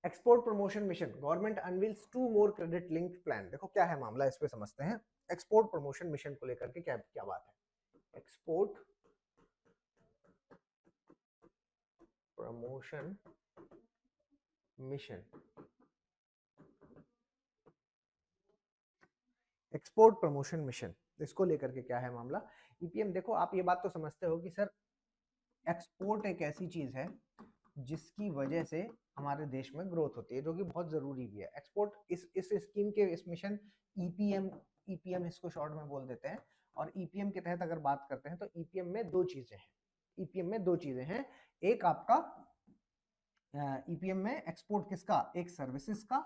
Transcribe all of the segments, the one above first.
Export promotion mission, government unveils 2 मोर credit linked plan. देखो क्या है मामला, इस पे समझते हैं। एक्सपोर्ट प्रमोशन मिशन को लेकर के क्या क्या बात है। Export promotion mission, export promotion mission, इसको लेकर के क्या है मामला। ईपीएम, देखो आप ये बात तो समझते हो कि सर एक्सपोर्ट एक ऐसी चीज है जिसकी वजह से हमारे देश में ग्रोथ होती है, जो कि बहुत जरूरी भी है। एक्सपोर्ट इस स्कीम के, इस मिशन ईपीएम, ईपीएम इसको शॉर्ट में बोल देते हैं। और ईपीएम के तहत अगर बात करते हैं तो ईपीएम में दो चीजें हैं। ईपीएम में दो चीजें हैं, एक आपका ईपीएम में एक्सपोर्ट किसका, एक सर्विसेज का,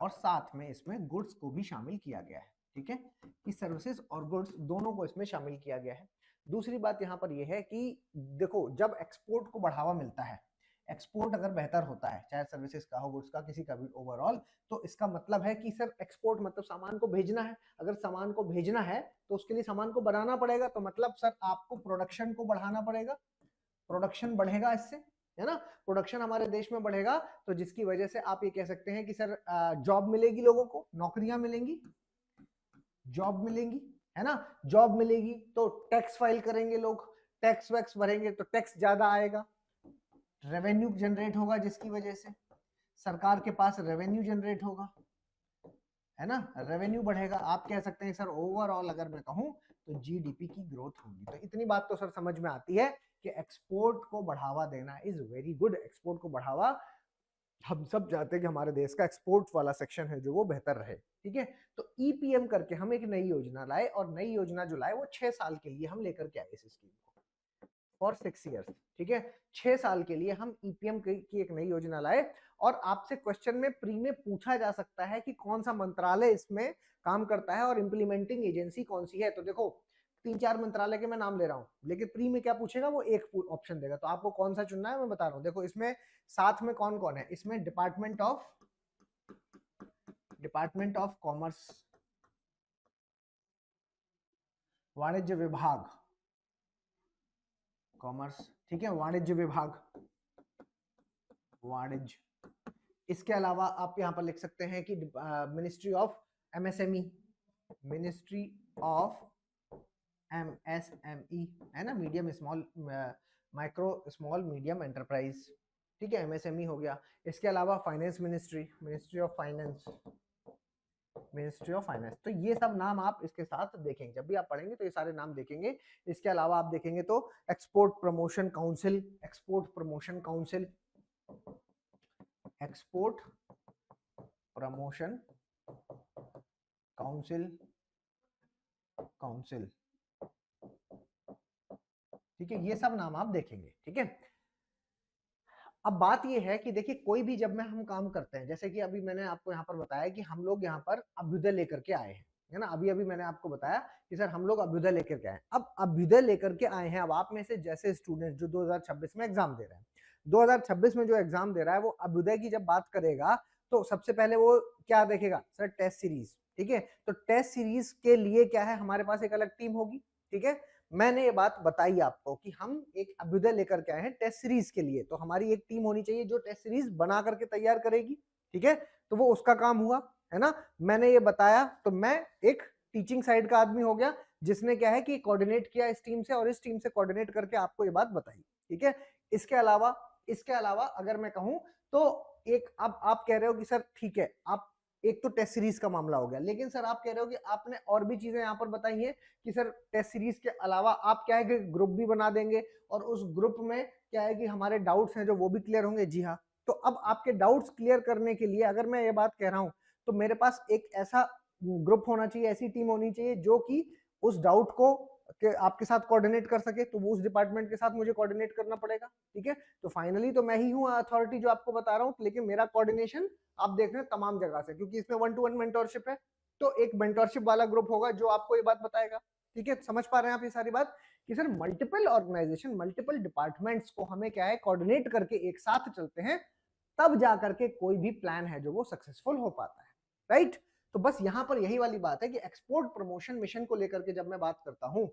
और साथ में इसमें गुड्स को भी शामिल किया गया है। ठीक है, कि सर्विसेज और गुड्स दोनों को इसमें शामिल किया गया है। दूसरी बात यहाँ पर यह है कि देखो जब एक्सपोर्ट को बढ़ावा मिलता है, एक्सपोर्ट अगर बेहतर होता है, चाहे सर्विसेज का हो, गुड्स का, किसी का भी ओवरऑल, तो इसका मतलब है कि सर एक्सपोर्ट मतलब सामान को भेजना है। अगर सामान को भेजना है तो उसके लिए सामान को बनाना पड़ेगा, तो मतलब सर आपको प्रोडक्शन को बढ़ाना पड़ेगा। प्रोडक्शन बढ़ेगा इससे, है ना। प्रोडक्शन हमारे देश में बढ़ेगा तो जिसकी वजह से आप ये कह सकते हैं कि सर जॉब मिलेगी, लोगों को नौकरियां मिलेंगी, जॉब मिलेंगी, है ना। जॉब मिलेगी तो टैक्स फाइल करेंगे लोग, टैक्स वैक्स भरेंगे तो टैक्स ज्यादा आएगा, रेवेन्यू जनरेट होगा, जिसकी वजह से सरकार के पास रेवेन्यू जनरेट होगा, है ना। रेवेन्यू बढ़ेगा। आप कह सकते हैं सर ओवरऑल अगर मैं कहूं तो जीडीपी की ग्रोथ होगी। तो इतनी बात तो सर समझ में आती है कि एक्सपोर्ट को बढ़ावा देना इज वेरी गुड। एक्सपोर्ट को बढ़ावा, हम सब चाहते हैं कि हमारे देश का एक्सपोर्ट वाला सेक्शन है जो वो बेहतर रहे। ठीक है, तो ईपीएम करके हम एक नई योजना लाए, और नई योजना जो लाए वो 6 साल के लिए हम लेकर के आए इस स्कीम को, फॉर 6 ईयर्स। ठीक है, 6 साल के लिए हम ईपीएम की एक नई योजना लाए। और आपसे क्वेश्चन में प्री में पूछा जा सकता है कि कौन सा मंत्रालय इसमें काम करता है और इंप्लीमेंटिंग एजेंसी कौन सी है। तो देखो 3-4 मंत्रालय के मैं नाम ले रहा हूं, लेकिन प्री में क्या पूछेगा, वो एक ऑप्शन देगा, तो आपको कौन सा चुनना है मैं बता रहा हूं। देखो इसमें साथ में कौन कौन है, इसमें डिपार्टमेंट ऑफ कॉमर्स, वाणिज्य विभाग, कॉमर्स, ठीक है, वाणिज्य विभाग, वाणिज्य। इसके अलावा आप यहां पर लिख सकते हैं कि ministry of MSME, ministry of MSME, है ना, medium small micro small medium enterprise. ठीक है, एमएसएमई हो गया। इसके अलावा finance ministry, ministry of finance, ministry of finance. तो ये सब नाम आप इसके साथ देखेंगे, जब भी आप पढ़ेंगे तो ये सारे नाम देखेंगे। इसके अलावा आप देखेंगे तो export promotion council, export promotion council, export promotion council, council. ठीक है, ये सब नाम आप देखेंगे। ठीक है, अब बात ये है कि देखिए कोई भी जब में हम काम करते हैं, जैसे कि अभी मैंने आपको यहाँ पर बताया कि हम लोग यहाँ पर अभ्युदय लेकर के आए हैं, है ना। अभी अभी मैंने आपको बताया कि सर हम लोग अभ्युदय लेकर के आए। अब अभ्युदय लेकर के आए हैं, अब आप में से जैसे स्टूडेंट जो 2026 में एग्जाम दे रहे हैं, 2026 में जो एग्जाम दे रहा है वो अभ्युदय की जब बात करेगा तो सबसे पहले वो क्या देखेगा सर, टेस्ट सीरीज। ठीक है, तो टेस्ट सीरीज के लिए क्या है, हमारे पास एक अलग टीम होगी। ठीक है, मैंने ये बात बताई आपको कि हम एक अभ्युदय लेकर के आए हैं टेस्ट सीरीज के लिए, तो हमारी एक टीम होनी चाहिए जो टेस्ट सीरीज बना करके तैयार करेगी। ठीक है, तो वो उसका काम हुआ, है ना। मैंने ये बताया, तो मैं एक टीचिंग साइड का आदमी हो गया जिसने क्या है कि कोऑर्डिनेट किया इस टीम से, और इस टीम से कोऑर्डिनेट करके आपको ये बात बताई। ठीक है, इसके अलावा अगर मैं कहूं तो एक, अब आप कह रहे हो कि सर ठीक है, आप एक तो टेस्ट सीरीज का मामला हो गया, लेकिन सर आप कह रहे हो कि आपने और भी चीजें यहाँ पर बताई हैं कि सर टेस्ट सीरीज के अलावा आप क्या है कि ग्रुप भी बना देंगे, और उस ग्रुप में क्या है कि हमारे डाउट्स हैं जो वो भी क्लियर होंगे। जी हाँ, तो अब आपके डाउट्स क्लियर करने के लिए अगर मैं ये बात कह रहा हूं तो मेरे पास एक ऐसा ग्रुप होना चाहिए, ऐसी टीम होनी चाहिए जो कि उस डाउट को के आपके साथ कोऑर्डिनेट कर सके, तो वो उस डिपार्टमेंट के साथ मुझे कोऑर्डिनेट करना पड़ेगा। ठीक है, तो फाइनली तो मैं ही हूँ अथॉरिटी जो आपको बता रहा हूँ, लेकिन मेरा कोऑर्डिनेशन आप देख रहे हैं तमाम जगह से, क्योंकि इसमें 1-to-1 मेंटरशिप है, तो एक मेंटरशिप वाला ग्रुप होगा जो आपको ये बात बताएगा। ठीक है, समझ पा रहे हैं आप ये सारी बात कि sir multiple organisation, multiple departments को हमें क्या है कोऑर्डिनेट करके एक साथ चलते हैं, तब जाकर के कोई भी प्लान है जो वो सक्सेसफुल हो पाता है। राइट, तो बस यहां पर यही वाली बात है कि एक्सपोर्ट प्रमोशन मिशन को लेकर के जब मैं बात करता हूं,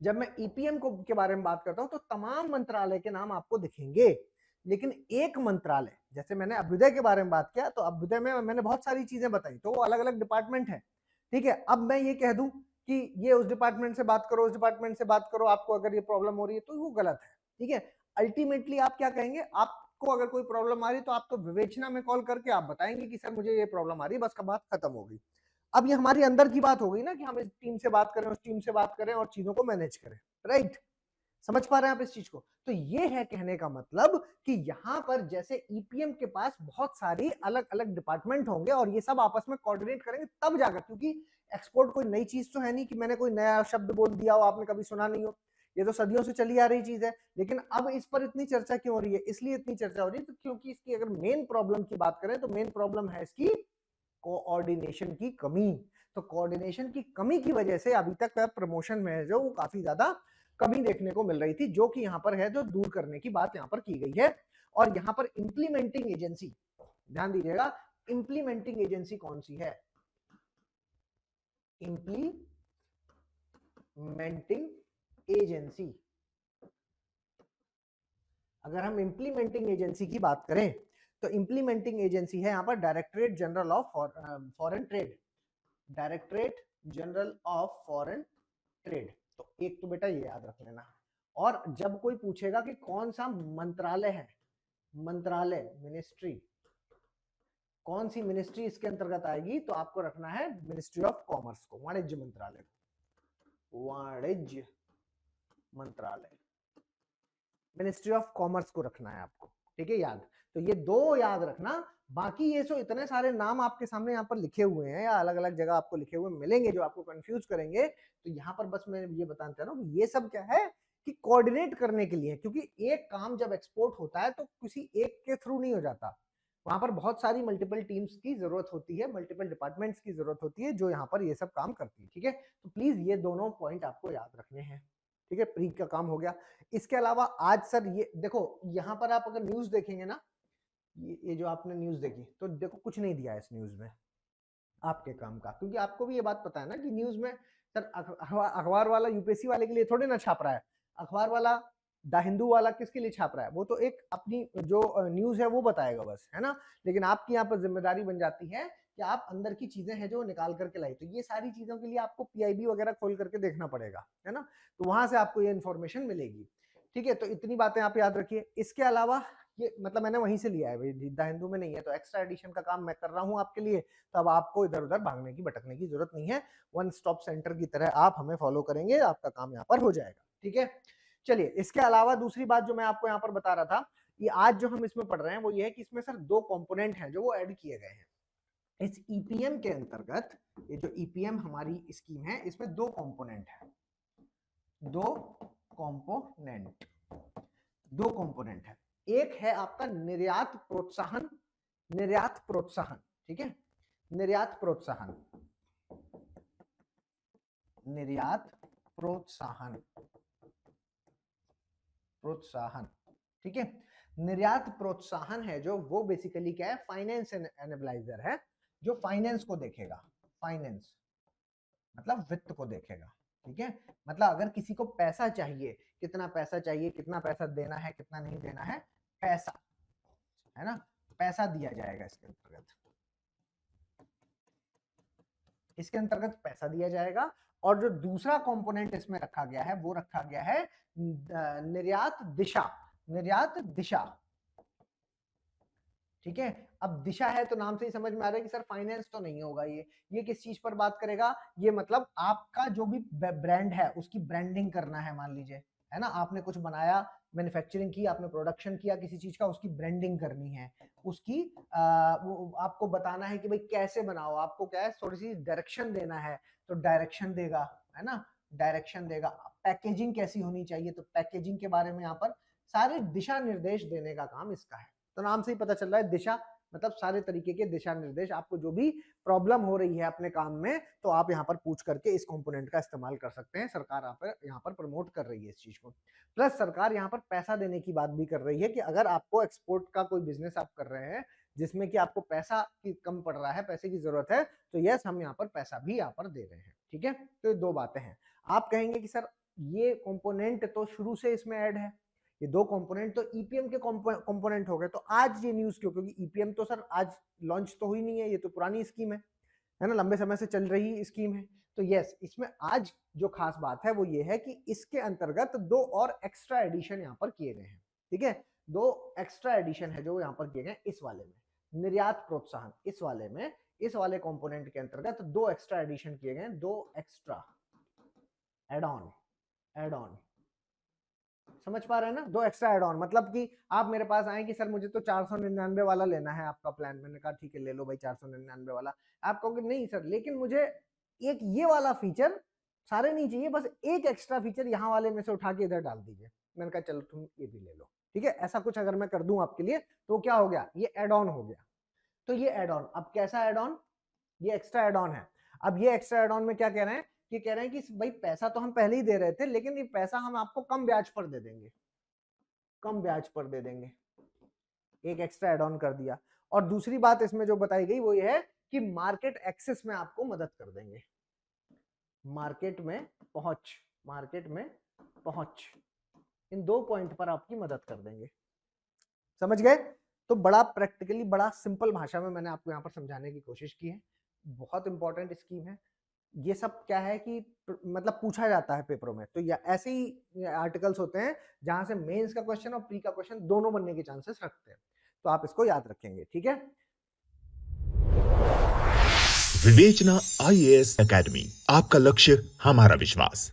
जब मैं ईपीएम को के बारे में बात करता हूं, तो तमाम मंत्रालय के नाम आपको दिखेंगे। लेकिन एक मंत्रालय, जैसे मैंने अभ्युदय के बारे में बात किया, तो अभ्युदय में मैंने बहुत सारी चीजें बताई, तो वो अलग अलग डिपार्टमेंट है, ठीक है। अब मैं ये कह दूं कि ये उस डिपार्टमेंट से बात करो, उस डिपार्टमेंट से बात करो, आपको अगर ये प्रॉब्लम हो रही है, तो वो गलत है, ठीक है। अल्टीमेटली आप क्या कहेंगे, आपको अगर कोई प्रॉब्लम आ रही है तो आप तो विवेचना में कॉल करके आप बताएंगे कि सर मुझे ये प्रॉब्लम आ रही है, बस का बात खत्म हो गई। अब ये हमारी अंदर की बात हो गई ना कि हम इस टीम से बात करें, उस टीम से बात करें और चीजों को मैनेज करें, राइट। समझ पा रहे हैं आप इस चीज को? तो ये है कहने का मतलब कि यहां पर जैसे ईपीएम के पास बहुत सारी अलग अलग डिपार्टमेंट होंगे और ये सब आपस में कोऑर्डिनेट करेंगे तब जाकर, क्योंकि एक्सपोर्ट कोई नई चीज तो है नहीं कि मैंने कोई नया शब्द बोल दिया हो, आपने कभी सुना नहीं हो, ये तो सदियों से चली आ रही चीज है। लेकिन अब इस पर इतनी चर्चा क्यों हो रही है? इसलिए इतनी चर्चा हो रही है तो क्योंकि इसकी अगर मेन प्रॉब्लम की बात करें तो मेन प्रॉब्लम है इसकी कोऑर्डिनेशन की कमी। तो कोऑर्डिनेशन की कमी की वजह से अभी तक प्रमोशन में जो काफी ज्यादा कमी देखने को मिल रही थी, जो कि यहाँ पर है, जो दूर करने की बात यहाँ पर की गई है। और यहाँ पर इंप्लीमेंटिंग एजेंसी, ध्यान दीजिएगा, इंप्लीमेंटिंग एजेंसी कौन सी है? इंप्लीमेंटिंग एजेंसी, अगर हम इंप्लीमेंटिंग एजेंसी की बात करें तो इंप्लीमेंटिंग एजेंसी है यहाँ पर directorate general of foreign trade, directorate general of foreign trade. तो एक तो बेटा ये याद रख लेना। और जब कोई पूछेगा कि कौन सा मंत्रालय है, मंत्रालय मिनिस्ट्री, कौन सी मिनिस्ट्री इसके अंतर्गत आएगी, तो आपको रखना है मिनिस्ट्री ऑफ कॉमर्स को, वाणिज्य मंत्रालय, वाणिज्य मंत्रालय, मिनिस्ट्री ऑफ कॉमर्स को रखना है आपको, ठीक है याद। तो ये दो याद रखना। बाकी ये जो इतने सारे नाम आपके सामने यहाँ पर लिखे हुए हैं या अलग अलग जगह आपको लिखे हुए मिलेंगे जो आपको कंफ्यूज करेंगे, तो यहाँ पर बस मैं ये बताना चाह रहा हूँ ये सब क्या है कि कोऑर्डिनेट करने के लिए, क्योंकि एक काम जब एक्सपोर्ट होता है तो किसी एक के थ्रू नहीं हो जाता, वहां पर बहुत सारी मल्टीपल टीम्स की जरूरत होती है, मल्टीपल डिपार्टमेंट्स की जरूरत होती है जो यहाँ पर ये सब काम करती है, ठीक है। तो प्लीज ये दोनों पॉइंट आपको याद रखने हैं, ठीक है। प्री का काम हो गया। इसके अलावा आज सर ये देखो, यहाँ पर आप अगर न्यूज देखेंगे ना, ये जो आपने न्यूज देखी, तो देखो कुछ नहीं दिया है इस न्यूज में आपके काम का, क्योंकि आपको भी ये बात पता है ना कि न्यूज में सर अखबार वाला यूपीएससी वाले के लिए थोड़े ना छाप रहा है, अखबार वाला द हिंदू वाला किसके लिए छाप रहा है, वो तो एक अपनी जो न्यूज है वो बताएगा बस, है ना। लेकिन आपकी यहाँ पर जिम्मेदारी बन जाती है कि आप अंदर की चीजें हैं जो निकाल करके लाई, तो ये सारी चीजों के लिए आपको पीआईबी वगैरह खोल करके देखना पड़ेगा, है ना। तो वहां से आपको ये इन्फॉर्मेशन मिलेगी, ठीक है। तो इतनी बातें आप याद रखिए। इसके अलावा ये मतलब मैंने वहीं से लिया है भाई, द हिंदू में नहीं है, तो एक्स्ट्रा एडिशन का काम मैं कर रहा हूँ आपके लिए, तो अब आपको इधर उधर भागने की भटकने की जरूरत नहीं है, वन स्टॉप सेंटर की तरह आप हमें फॉलो करेंगे, आपका काम यहाँ पर हो जाएगा, ठीक है। चलिए, इसके अलावा दूसरी बात जो मैं आपको यहाँ पर बता रहा था, ये आज जो हम इसमें पढ़ रहे हैं वो ये है कि इसमें सर दो कंपोनेंट हैं जो वो ऐड किए गए हैं इस ईपीएम के अंतर्गत। ये जो ईपीएम हमारी स्कीम है इसमें दो कंपोनेंट है, दो कंपोनेंट, दो कंपोनेंट है। एक है आपका निर्यात प्रोत्साहन, निर्यात प्रोत्साहन, ठीक है, निर्यात प्रोत्साहन, निर्यात प्रोत्साहन, प्रोत्साहन, ठीक है। निर्यात प्रोत्साहन है जो, वो बेसिकली क्या है, फाइनेंस एनालाइजर है जो फाइनेंस को देखेगा, फाइनेंस मतलब वित्त को देखेगा, ठीक है। मतलब अगर किसी को पैसा चाहिए, कितना पैसा चाहिए, कितना पैसा देना है, कितना नहीं देना है, पैसा, है ना, पैसा दिया जाएगा इसके अंतर्गत, इसके अंतर्गत पैसा दिया जाएगा। और जो दूसरा कंपोनेंट इसमें रखा गया है वो रखा गया है निर्यात दिशा, निर्यात दिशा, ठीक है। अब दिशा है तो नाम से ही समझ में आ रहा है कि सर फाइनेंस तो नहीं होगा, ये किस चीज पर बात करेगा, ये मतलब आपका जो भी ब्रांड है उसकी ब्रांडिंग करना है, मान लीजिए, है ना, आपने कुछ बनाया, मैन्युफैक्चरिंग की, आपने प्रोडक्शन किया किसी चीज का, उसकी ब्रांडिंग करनी है, उसकी वो आपको बताना है कि भाई कैसे बनाओ, आपको क्या है थोड़ी सी डायरेक्शन देना है, तो डायरेक्शन देगा, है ना, डायरेक्शन देगा। पैकेजिंग कैसी होनी चाहिए, तो पैकेजिंग के बारे में यहाँ पर सारे दिशा निर्देश देने का काम इसका है। तो नाम से ही पता चल रहा है दिशा मतलब सारे तरीके के दिशा निर्देश, आपको जो भी प्रॉब्लम हो रही है अपने काम में तो आप यहाँ पर पूछ करके इस कंपोनेंट का इस्तेमाल कर सकते हैं। सरकार आप यहाँ पर प्रमोट कर रही है इस चीज को। प्लस सरकार यहाँ पर पैसा देने की बात भी कर रही है कि अगर आपको एक्सपोर्ट का कोई बिजनेस आप कर रहे हैं जिसमें कि आपको पैसा की कम पड़ रहा है, पैसे की जरूरत है, तो यस हम यहाँ पर पैसा भी यहाँ पर दे रहे हैं, ठीक है। तो ये दो बातें हैं। आप कहेंगे कि सर ये कंपोनेंट तो शुरू से इसमें ऐड है, ये दो कंपोनेंट तो ईपीएम के कंपोनेंट हो गए। तो आज ये न्यूज क्यों? क्योंकि ईपीएम तो सर आज लॉन्च तो हुई नहीं है, ये तो पुरानी स्कीम है ना, लंबे समय से चल रही स्कीम है। तो यस, इसमें आज जो खास बात है वो ये है कि इसके अंतर्गत दो और एक्स्ट्रा एडिशन यहाँ पर किए गए हैं। ठीक है, दो एक्स्ट्रा एडिशन है जो यहाँ पर किए गए इस वाले में, निर्यात प्रोत्साहन इस वाले में, इस वाले कंपोनेंट के अंतर्गत दो एक्स्ट्रा एडिशन किए गए, दो एक्स्ट्रा एड ऑन। समझ पा रहे हैं ना? दो एक्स्ट्रा एड ऑन मतलब कि आप मेरे पास आए कि सर मुझे तो 499 वाला लेना है आपका प्लान। मैंने कहा ठीक है ले लो भाई 499 वाला। आप कहोगे नहीं सर लेकिन मुझे एक ये वाला फीचर सारे नहीं चाहिए, बस एक एक्स्ट्रा फीचर यहाँ वाले में से उठा के इधर डाल दीजिए। मैंने कहा चलो तुम ये भी ले लो। ठीक है, ऐसा कुछ अगर मैं कर दूं आपके लिए तो क्या हो गया, ये एड ऑन हो गया। तो ये एड ऑन, अब कैसा एड ऑन, ये एक्स्ट्रा एड ऑन है। अब ये एक्स्ट्रा एड ऑन में क्या कह रहे हैं कि कह रहे हैं कि भाई पैसा तो हम पहले ही दे रहे थे लेकिन ये पैसा हम आपको कम ब्याज पर दे देंगे, कम ब्याज पर दे देंगे। एक एक्स्ट्रा एड ऑन कर दिया। और दूसरी बात इसमें जो बताई गई वो ये है कि मार्केट एक्सेस में आपको मदद कर देंगे, मार्केट में पहुंच, मार्केट में पहुंच, इन दो पॉइंट पर आपकी मदद कर देंगे। समझ गए? तो बड़ा प्रैक्टिकली, बड़ा सिंपल भाषा में मैंने आपको यहाँ पर समझाने की कोशिश की है। बहुत इंपॉर्टेंट स्कीम है। ये सब क्या है कि मतलब पूछा जाता है पेपरों में, तो या ऐसे ही आर्टिकल्स होते हैं जहां से मेंस का क्वेश्चन और प्री का क्वेश्चन दोनों बनने के चांसेस रखते हैं। तो आप इसको याद रखेंगे। ठीक है, विवेचना आईएएस एकेडमी, आपका लक्ष्य हमारा विश्वास।